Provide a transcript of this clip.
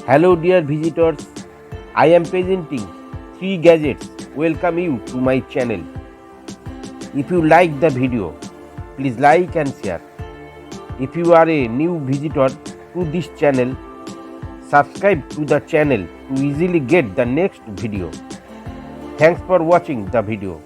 Hello dear visitors, I am presenting 3 gadgets. Welcome you to my channel. If you like the video, please like and share. If you are a new visitor to this channel, subscribe to the channel to easily get the next video. Thanks for watching the video.